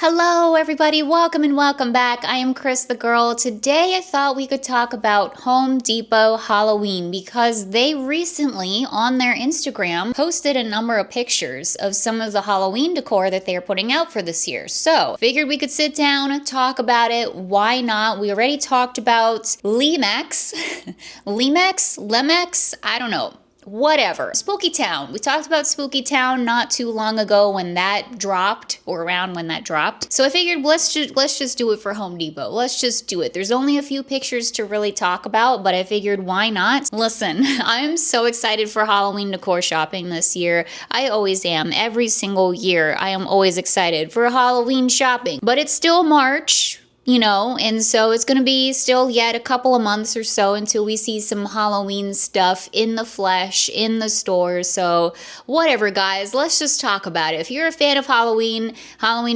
Hello everybody, welcome and welcome back. I am Cris the Girl. Today I thought we could talk about Home Depot Halloween because they recently on their Instagram posted a number of pictures of some of the Halloween decor that they're putting out for this year. So figured we could sit down, talk about it. Why not? We already talked about Lemex, Lemex, I don't know. Whatever. Spooky Town. We talked about Spooky Town not too long ago when that dropped, or around when that dropped. So I figured let's just do it for Home Depot. Let's just do it. There's only a few pictures to really talk about, but I figured why not? Listen, I'm so excited for Halloween decor shopping this year. I always am. Every single year, I am always excited for Halloween shopping. But it's still March. And so it's going to be still yet a couple of months or so until we see some Halloween stuff in the flesh, in the stores. So whatever, guys, let's just talk about it. If you're a fan of Halloween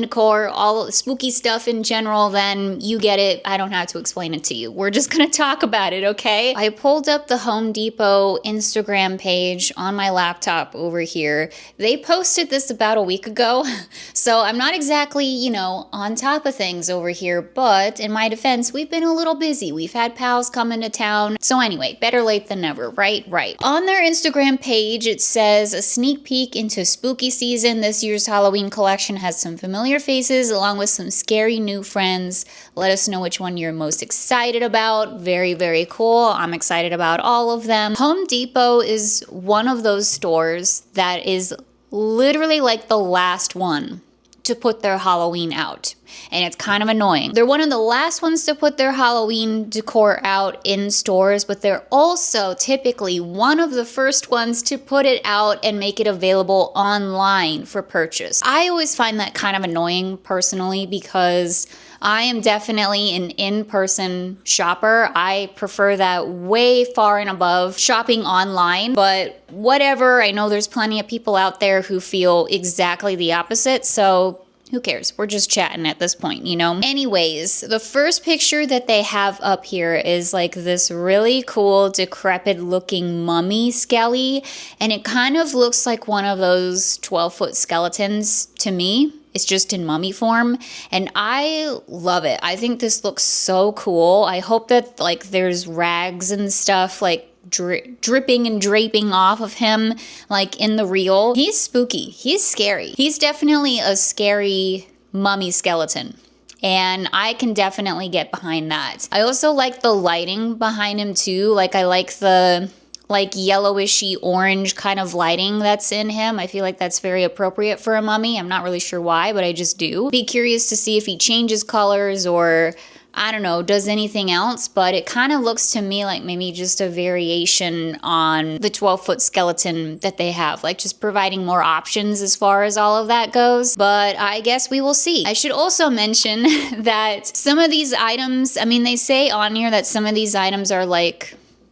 decor, all spooky stuff in general, then you get it. I don't have to explain it to you. We're just going to talk about it, okay? I pulled up the Home Depot Instagram page on my laptop over here. They posted this about a week ago, so I'm not exactly, on top of things over here, but in my defense, we've been a little busy. We've had pals come into town. So anyway, better late than never, right? Right. On their Instagram page, it says a sneak peek into spooky season. This year's Halloween collection has some familiar faces along with some scary new friends. Let us know which one you're most excited about. Very, very cool. I'm excited about all of them. Home Depot is one of those stores that is literally like the last one to put their Halloween out. And it's kind of annoying. They're one of the last ones to put their Halloween decor out in stores, but they're also typically one of the first ones to put it out and make it available online for purchase. I always find that kind of annoying personally because I am definitely an in-person shopper. I prefer that way far and above shopping online, but whatever. I know there's plenty of people out there who feel exactly the opposite, so who cares? We're just chatting at this point, Anyways, the first picture that they have up here is like this really cool, decrepit looking mummy skelly. And it kind of looks like one of those 12-foot skeletons to me. It's just in mummy form. And I love it. I think this looks so cool. I hope that there's rags and stuff dripping and draping off of him like in the reel. He's spooky. He's scary. He's definitely a scary mummy skeleton. And I can definitely get behind that. I also like the lighting behind him too. I like the yellowishy orange kind of lighting that's in him. I feel like that's very appropriate for a mummy. I'm not really sure why, but I just do. Be curious to see if he changes colors or I don't know, does anything else, but it kind of looks to me like maybe just a variation on the 12-foot skeleton that they have, just providing more options as far as all of that goes. But I guess we will see. I should also mention that some of these items, they say on here that some of these items are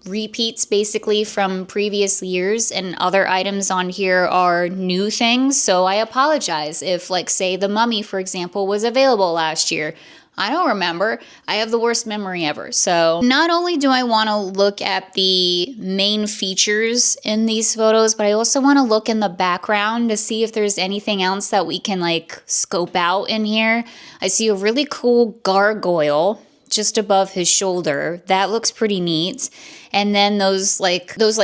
repeats basically from previous years, and other items on here are new things. So I apologize if say the mummy, for example, was available last year. I don't remember. I have the worst memory ever. So not only do I want to look at the main features in these photos, but I also want to look in the background to see if there's anything else that we can scope out in here. I see a really cool gargoyle just above his shoulder. That looks pretty neat. And then those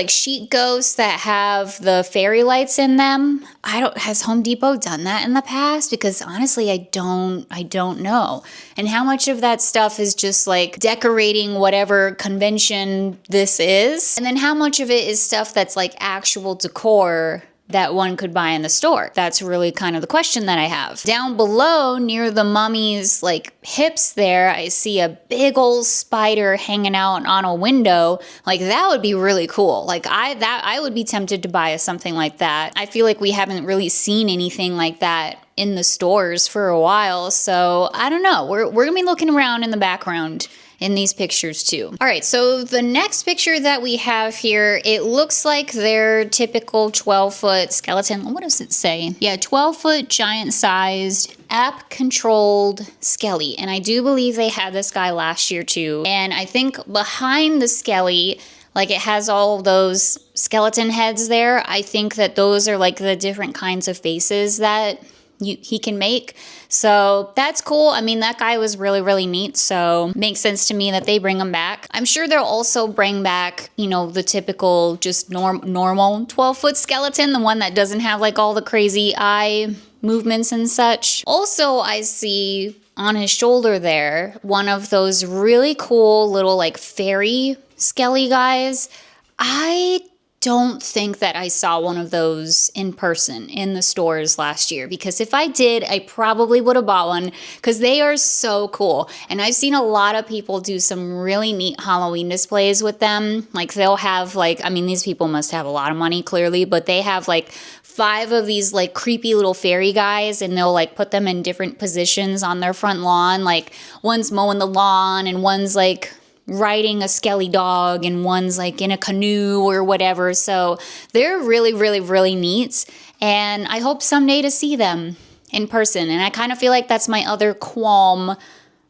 sheet ghosts that have the fairy lights in them. Has Home Depot done that in the past? Because honestly, I don't know. And how much of that stuff is just decorating whatever convention this is? And then how much of it is stuff that's actual decor that one could buy in the store? That's really kind of the question that I have. Down below, near the mummy's hips there, I see a big old spider hanging out on a window. That would be really cool. I would be tempted to buy something like that. I feel like we haven't really seen anything like that in the stores for a while, so I don't know. We're gonna be looking around in the background in these pictures too. All right, so the next picture that we have here, it looks like their typical 12-foot skeleton. What does it say? Yeah, 12-foot giant-sized app-controlled skelly. And I do believe they had this guy last year too. And I think behind the skelly, it has all those skeleton heads there. I think that those are the different kinds of faces that he can make. So that's cool. I mean, that guy was really, really neat. So makes sense to me that they bring him back. I'm sure they'll also bring back, you know, the typical just normal 12-foot skeleton, the one that doesn't have like all the crazy eye movements and such. Also, I see on his shoulder there one of those really cool little like fairy skelly guys. I don't think that I saw one of those in person in the stores last year, because if I did, I probably would have bought one because they are so cool. And I've seen a lot of people do some really neat Halloween displays with them. Like they'll have like, I mean, these people must have a lot of money clearly, but they have like 5 of these like creepy little fairy guys, and they'll like put them in different positions on their front lawn. Like one's mowing the lawn and one's like riding a skelly dog and one's like in a canoe or whatever. So they're really, really, really neat. And I hope someday to see them in person. And I kind of feel like that's my other qualm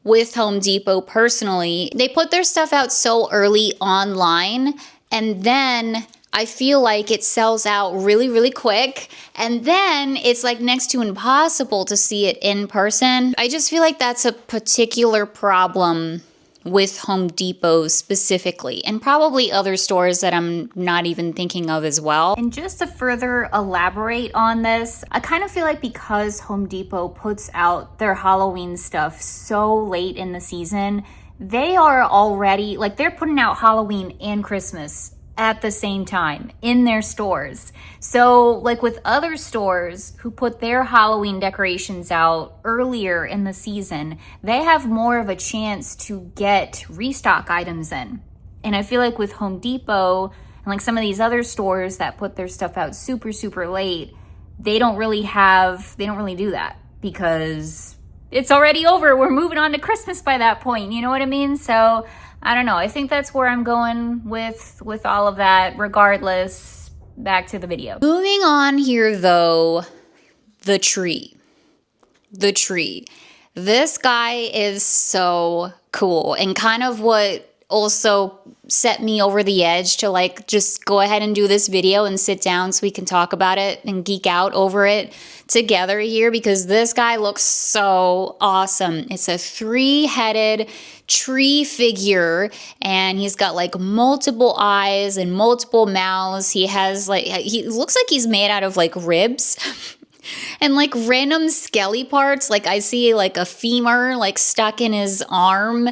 with Home Depot personally. They put their stuff out so early online, and then I feel like it sells out really, really quick. And then it's like next to impossible to see it in person. I just feel like that's a particular problem with Home Depot specifically, and probably other stores that I'm not even thinking of as well. And just to further elaborate on this, I kind of feel like because Home Depot puts out their Halloween stuff so late in the season, they are already, like they're putting out Halloween and Christmas at the same time in their stores. So like with other stores who put their Halloween decorations out earlier in the season, they have more of a chance to get restock items in. And I feel like with Home Depot and like some of these other stores that put their stuff out super, super late, they don't really do that because it's already over. We're moving on to Christmas by that point. You know what I mean? So I don't know. I think that's where I'm going with all of that. Regardless, back to the video. Moving on here though, the tree. The tree. This guy is so cool, and kind of what also set me over the edge to like just go ahead and do this video and sit down so we can talk about it and geek out over it together here, because this guy looks so awesome. It's a 3-headed tree figure, and he's got like multiple eyes and multiple mouths. He has like, he looks like he's made out of like ribs and like random skelly parts. Like I see like a femur like stuck in his arm,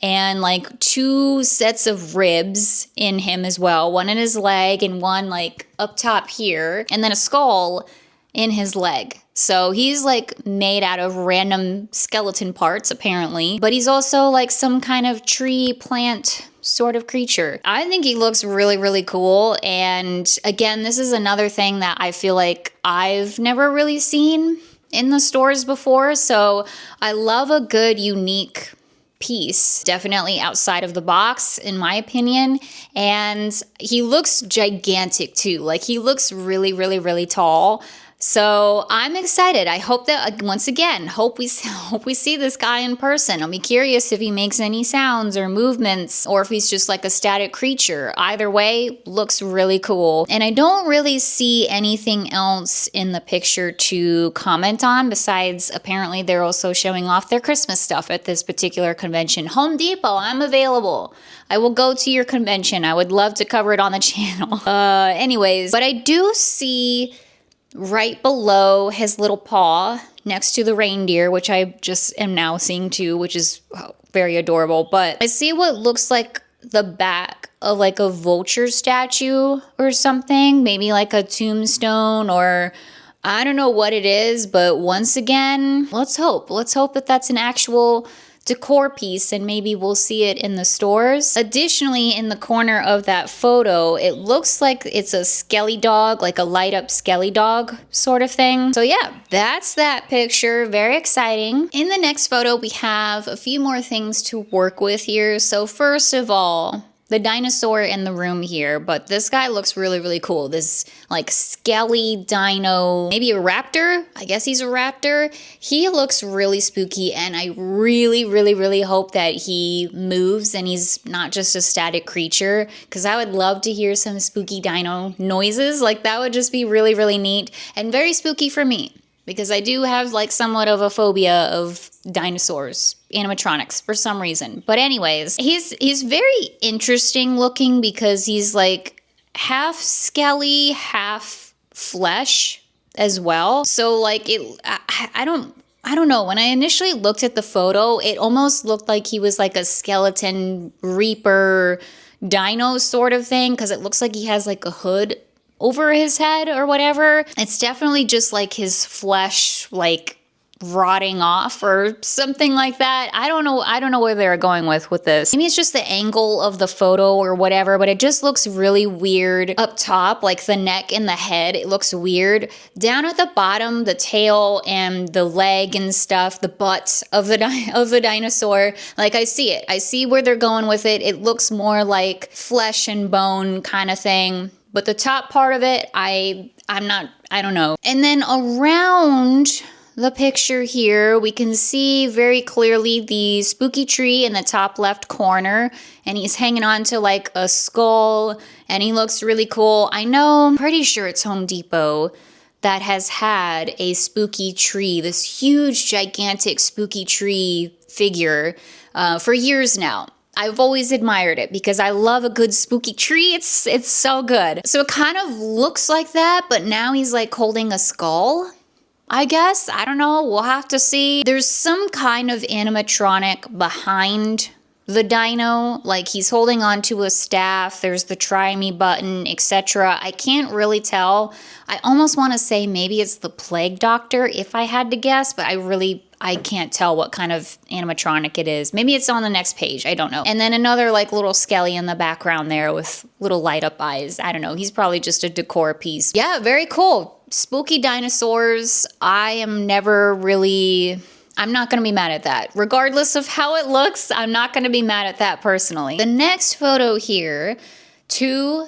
and like 2 sets of ribs in him as well. One in his leg and one like up top here, and then a skull in his leg. So he's like made out of random skeleton parts apparently, but he's also like some kind of tree plant sort of creature. I think he looks really, really cool. And again, this is another thing that I feel like I've never really seen in the stores before. So I love a good, unique piece, definitely outside of the box in my opinion. And he looks gigantic too. Like he looks really, really, really tall. So I'm excited. I hope that, once again, hope we see this guy in person. I'll be curious if he makes any sounds or movements, or if he's just like a static creature. Either way, looks really cool. And I don't really see anything else in the picture to comment on, besides apparently they're also showing off their Christmas stuff at this particular convention. Home Depot, I'm available. I will go to your convention. I would love to cover it on the channel. Anyways, but I do see right below his little paw next to the reindeer, which I just am now seeing too, which is very adorable. But I see what looks like the back of like a vulture statue or something, maybe like a tombstone, or I don't know what it is. But once again, let's hope that that's an actual decor piece, and maybe we'll see it in the stores. Additionally, in the corner of that photo, it looks like it's a skelly dog, like a light up skelly dog sort of thing. So yeah, that's that picture. Very exciting. In the next photo, we have a few more things to work with here. So first of all, the dinosaur in the room here, but this guy looks really, really cool. This like skelly dino, maybe a raptor? I guess he's a raptor. He looks really spooky, and I really, really, really hope that he moves and he's not just a static creature, because I would love to hear some spooky dino noises. Like that would just be really, really neat and very spooky for me, because I do have like somewhat of a phobia of dinosaurs, animatronics for some reason. But anyways, he's very interesting looking because he's like half skelly, half flesh as well. So like I don't know. When I initially looked at the photo, it almost looked like he was like a skeleton reaper dino sort of thing, because it looks like he has like a hood over his head or whatever. It's definitely just like his flesh like rotting off or something like that. I don't know where they're going with this. Maybe it's just the angle of the photo or whatever, but it just looks really weird up top, like the neck and the head. It looks weird. Down at the bottom, the tail and the leg and stuff, the butt of the dinosaur, like I see it. I see where they're going with it. It looks more like flesh and bone kind of thing. But the top part of it, I don't know. And then around the picture here, we can see very clearly the spooky tree in the top left corner, and he's hanging on to like a skull, and he looks really cool. I'm pretty sure it's Home Depot that has had a spooky tree, this huge, gigantic spooky tree figure for years now. I've always admired it because I love a good spooky tree. It's so good. So it kind of looks like that, but now he's like holding a skull, I guess. I don't know. We'll have to see. There's some kind of animatronic behind the dino. Like he's holding onto a staff. There's the try me button, etc. I can't really tell. I almost want to say maybe it's the plague doctor if I had to guess, but I can't tell what kind of animatronic it is. Maybe it's on the next page. I don't know. And then another like little skelly in the background there with little light up eyes. I don't know. He's probably just a decor piece. Yeah, very cool. Spooky dinosaurs. I'm not going to be mad at that. Regardless of how it looks, I'm not going to be mad at that personally. The next photo here, 2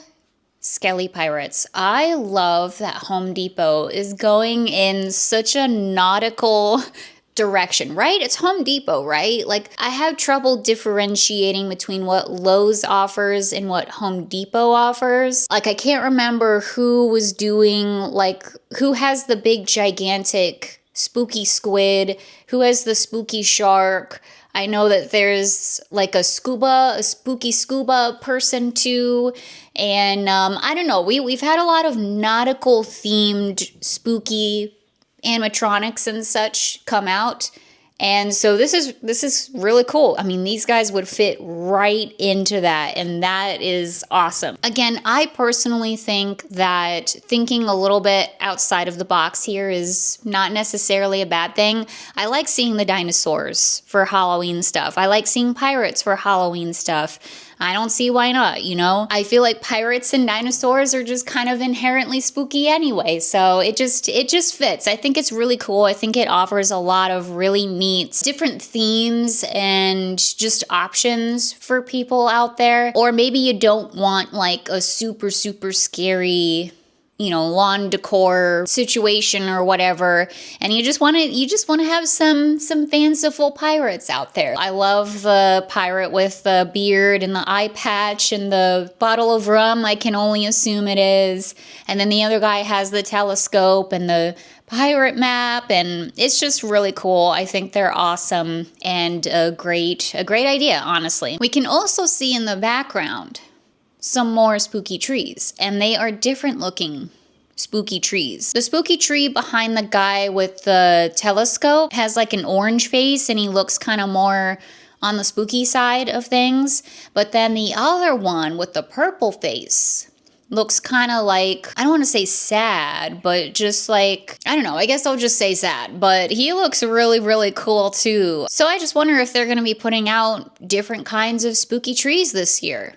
skelly pirates. I love that Home Depot is going in such a nautical direction, right? It's Home Depot, right? Like I have trouble differentiating between what Lowe's offers and what Home Depot offers. Like I can't remember who was doing, like who has the big gigantic spooky squid, who has the spooky shark. I know that there's like a spooky scuba person too. And I don't know, we've had a lot of nautical themed spooky animatronics and such come out, and so this is really cool. I mean, these guys would fit right into that, and that is awesome. Again, I personally think that thinking a little bit outside of the box here is not necessarily a bad thing. I like seeing the dinosaurs for Halloween stuff. I like seeing pirates for Halloween stuff. I don't see why not, you know? I feel like pirates and dinosaurs are just kind of inherently spooky anyway, so it just fits. I think it's really cool. I think it offers a lot of really neat different themes and just options for people out there. Or maybe you don't want like a super, super scary, you know, lawn decor situation or whatever, and you just want to have some fanciful pirates out there. I love the pirate with the beard and the eye patch and the bottle of rum, I can only assume it is, and then the other guy has the telescope and the pirate map, and it's just really cool. I think they're awesome and a great idea, honestly. We can also see in the background some more spooky trees, and they are different looking spooky trees. The spooky tree behind the guy with the telescope has like an orange face, and he looks kind of more on the spooky side of things. But then the other one with the purple face looks kind of like, I don't want to say sad, but just like, I don't know, I guess I'll just say sad, but he looks really, really cool too. So I just wonder if they're going to be putting out different kinds of spooky trees this year.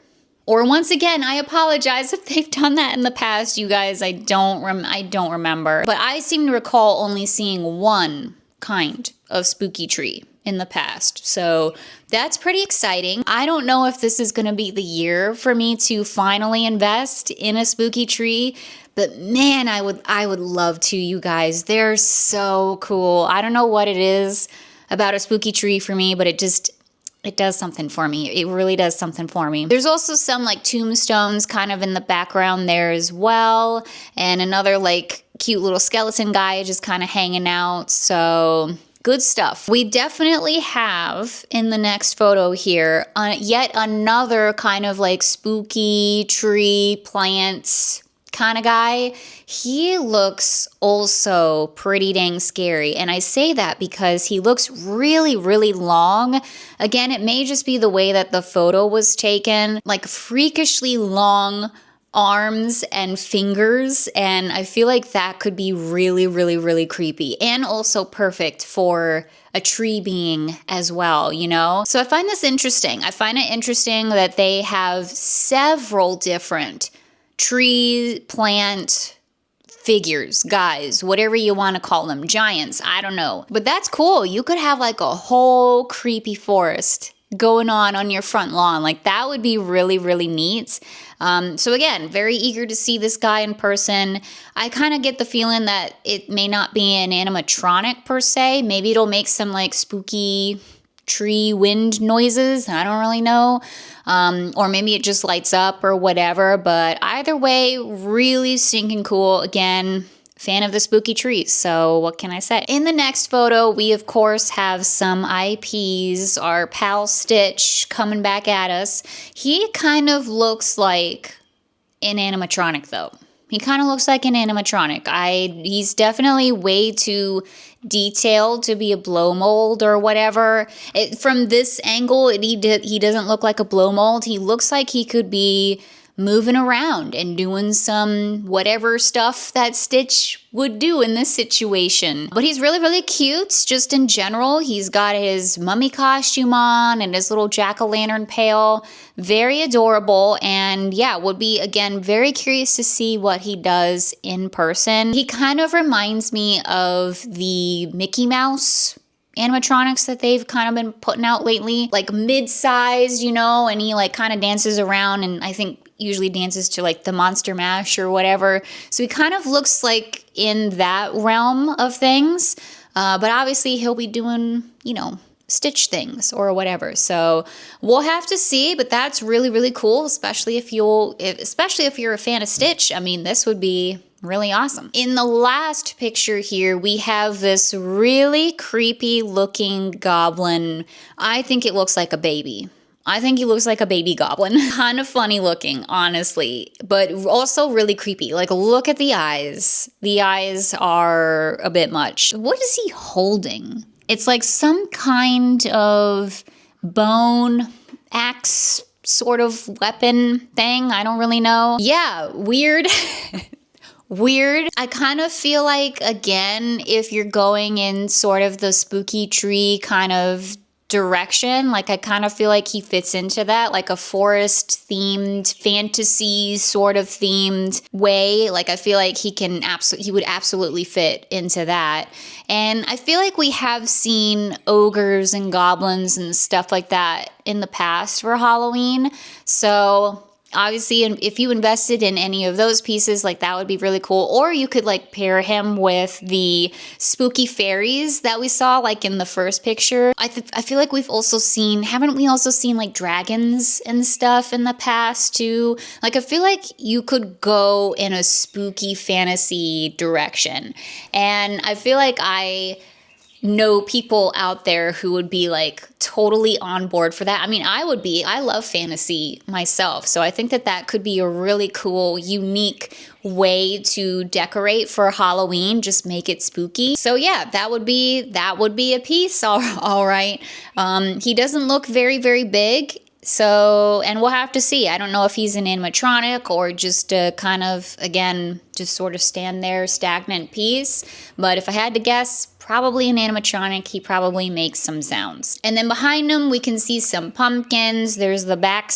Or once again, I apologize if they've done that in the past, you guys. I don't remember. But I seem to recall only seeing one kind of spooky tree in the past. So that's pretty exciting. I don't know if this is going to be the year for me to finally invest in a spooky tree, but man, I would love to, you guys. They're so cool. I don't know what it is about a spooky tree for me, but it does something for me. It really does something for me. There's also some like tombstones kind of in the background there as well. And another like cute little skeleton guy just kind of hanging out. So good stuff. We definitely have in the next photo here yet another kind of like spooky tree plants kind of guy. He looks also pretty dang scary. And I say that because he looks really, really long. Again, it may just be the way that the photo was taken, like freakishly long arms and fingers, and I feel like that could be really, really, really creepy and also perfect for a tree being as well, you know? So I find this interesting. I find it interesting that they have several different tree, plant, figures, guys, whatever you want to call them, giants, I don't know. But that's cool. You could have like a whole creepy forest going on your front lawn. Like that would be really, really neat. So again, very eager to see this guy in person. I kind of get the feeling that it may not be an animatronic per se. Maybe it'll make some like spooky tree wind noises. I don't really know. Or maybe it just lights up or whatever. But either way, really stinking cool. Again, fan of the spooky trees, so what can I say? In the next photo, we of course have some IPs, our pal Stitch coming back at us. He kind of looks like an animatronic though. He kind of looks like an animatronic. He's definitely way too detailed to be a blow mold or whatever. From this angle, he doesn't look like a blow mold. He looks like he could be moving around and doing some whatever stuff that Stitch would do in this situation. But he's really, really cute just in general. He's got his mummy costume on and his little jack-o'-lantern pail. Very adorable, and yeah, would be, again, very curious to see what he does in person. He kind of reminds me of the Mickey Mouse animatronics that they've kind of been putting out lately, like mid-sized, you know, and he like kind of dances around, and I think usually dances to like the Monster Mash or whatever. So he kind of looks like in that realm of things, but obviously he'll be doing, you know, Stitch things or whatever. So we'll have to see, but that's really, really cool, especially if you're a fan of Stitch. I mean, this would be really awesome. In the last picture here, we have this really creepy looking goblin. I think it looks like a baby. I think he looks like a baby goblin. Kind of funny looking, honestly, but also really creepy. Like, look at the eyes. The eyes are a bit much. What is he holding? It's like some kind of bone axe sort of weapon thing. I don't really know. Yeah, weird. Weird. I kind of feel like, again, if you're going in sort of the spooky tree kind of direction, like I kind of feel like he fits into that, like a forest themed, fantasy sort of themed way. Like I feel like he would absolutely fit into that. And I feel like we have seen ogres and goblins and stuff like that in the past for Halloween. So obviously, if you invested in any of those pieces, like that would be really cool. Or you could like pair him with the spooky fairies that we saw like in the first picture. I feel like haven't we also seen like dragons and stuff in the past too? Like I feel like you could go in a spooky fantasy direction. And I feel like I know people out there who would be like totally on board for that. I mean, I love fantasy myself. So I think that could be a really cool, unique way to decorate for Halloween. Just make it spooky. So yeah, that would be a piece. All right. He doesn't look very, very big. So, and we'll have to see. I don't know if he's an animatronic or just a kind of, again, just sort of stand there stagnant piece. But if I had to guess, probably an animatronic. He probably makes some sounds. And then behind him, we can see some pumpkins. There's the back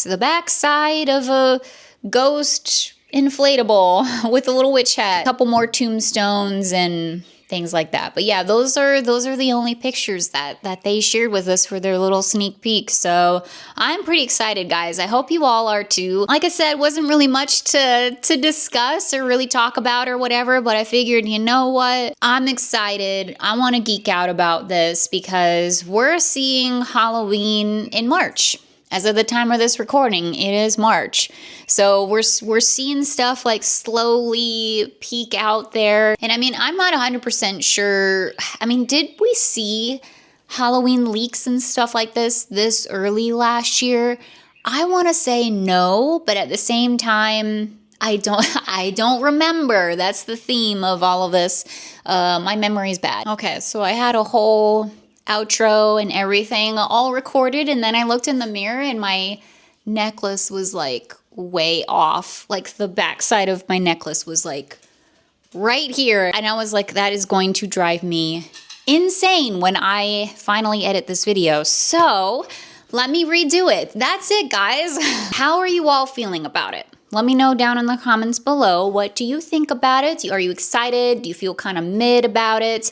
side of a ghost inflatable with a little witch hat. A couple more tombstones and things like that. But yeah, those are the only pictures that they shared with us for their little sneak peek. So I'm pretty excited, guys. I hope you all are too. Like I said, wasn't really much to discuss or really talk about or whatever, but I figured, you know what? I'm excited. I want to geek out about this because we're seeing Halloween in March. as of the time of this recording, it is March. So we're seeing stuff like slowly peek out there. And I mean, I'm not 100% sure. I mean, did we see Halloween leaks and stuff like this early last year? I want to say no, but at the same time, I don't remember. That's the theme of all of this. My memory's bad. Okay, so I had a whole outro and everything all recorded, and then I looked in the mirror and my necklace was like way off. Like the backside of my necklace was like right here. And I was like, that is going to drive me insane when I finally edit this video. So let me redo it. That's it, guys. How are you all feeling about it? Let me know down in the comments below. What do you think about it? Are you excited? Do you feel kind of mid about it?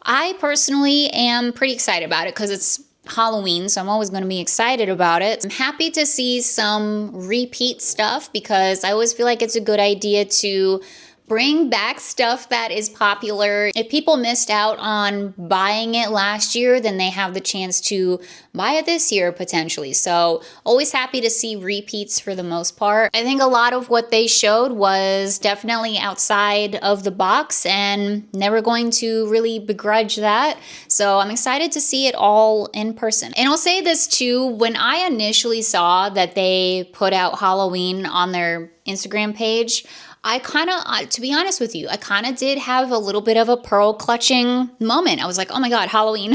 I personally am pretty excited about it because it's Halloween, so I'm always going to be excited about it. I'm happy to see some repeat stuff because I always feel like it's a good idea to bring back stuff that is popular. If people missed out on buying it last year, then they have the chance to buy it this year potentially. So always happy to see repeats for the most part. I think a lot of what they showed was definitely outside of the box and never going to really begrudge that. So I'm excited to see it all in person. And I'll say this too, when I initially saw that they put out Halloween on their Instagram page, I kind of, to be honest with you, I kind of did have a little bit of a pearl clutching moment. I was like, oh my God, Halloween.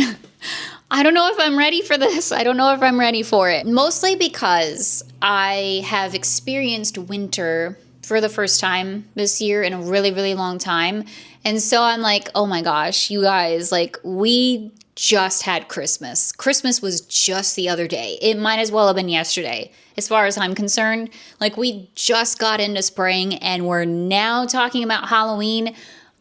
I don't know if I'm ready for this. I don't know if I'm ready for it. Mostly because I have experienced winter for the first time this year in a really, really long time. And so I'm like, oh my gosh, you guys, like we just had Christmas. Christmas was just the other day. It might as well have been yesterday, as far as I'm concerned. Like we just got into spring and we're now talking about Halloween.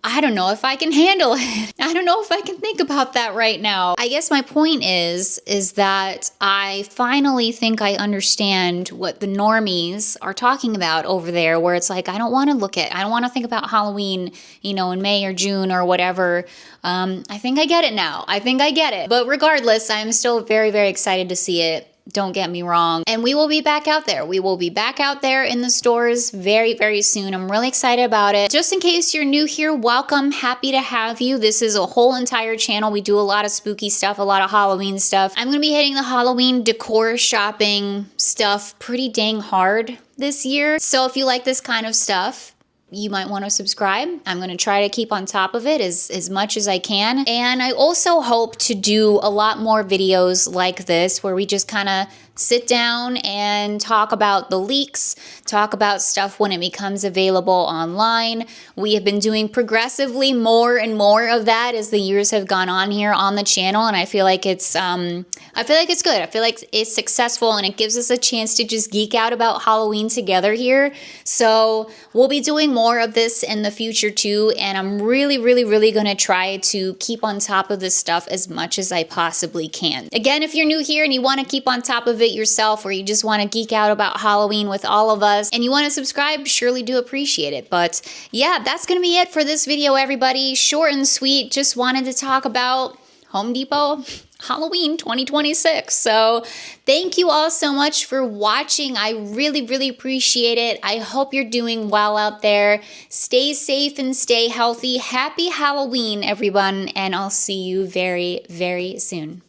I don't know if I can handle it. I don't know if I can think about that right now. I guess my point is that I finally think I understand what the normies are talking about over there, where it's like, I don't want to think about Halloween, you know, in May or June or whatever. I think I get it now. I think I get it. But regardless, I'm still very, very excited to see it. Don't get me wrong. And we will be back out there. We will be back out there in the stores very, very soon. I'm really excited about it. Just in case you're new here, welcome. Happy to have you. This is a whole entire channel. We do a lot of spooky stuff, a lot of Halloween stuff. I'm going to be hitting the Halloween decor shopping stuff pretty dang hard this year. So if you like this kind of stuff, you might want to subscribe. I'm going to try to keep on top of it as much as I can. And I also hope to do a lot more videos like this where we just kind of sit down and talk about the leaks, talk about stuff when it becomes available online. We have been doing progressively more and more of that as the years have gone on here on the channel, and I feel like it's good. I feel like it's successful and it gives us a chance to just geek out about Halloween together here. So we'll be doing more of this in the future too, and I'm really, really, really going to try to keep on top of this stuff as much as I possibly can. Again, if you're new here and you want to keep on top of it yourself, or you just want to geek out about Halloween with all of us and you want to subscribe, surely do appreciate it. But yeah, that's gonna be it for this video, everybody. Short and sweet. Just wanted to talk about Home Depot Halloween 2026. So thank you all so much for watching. I really, really appreciate it. I hope you're doing well out there. Stay safe and stay healthy. Happy Halloween, everyone, and I'll see you very, very soon.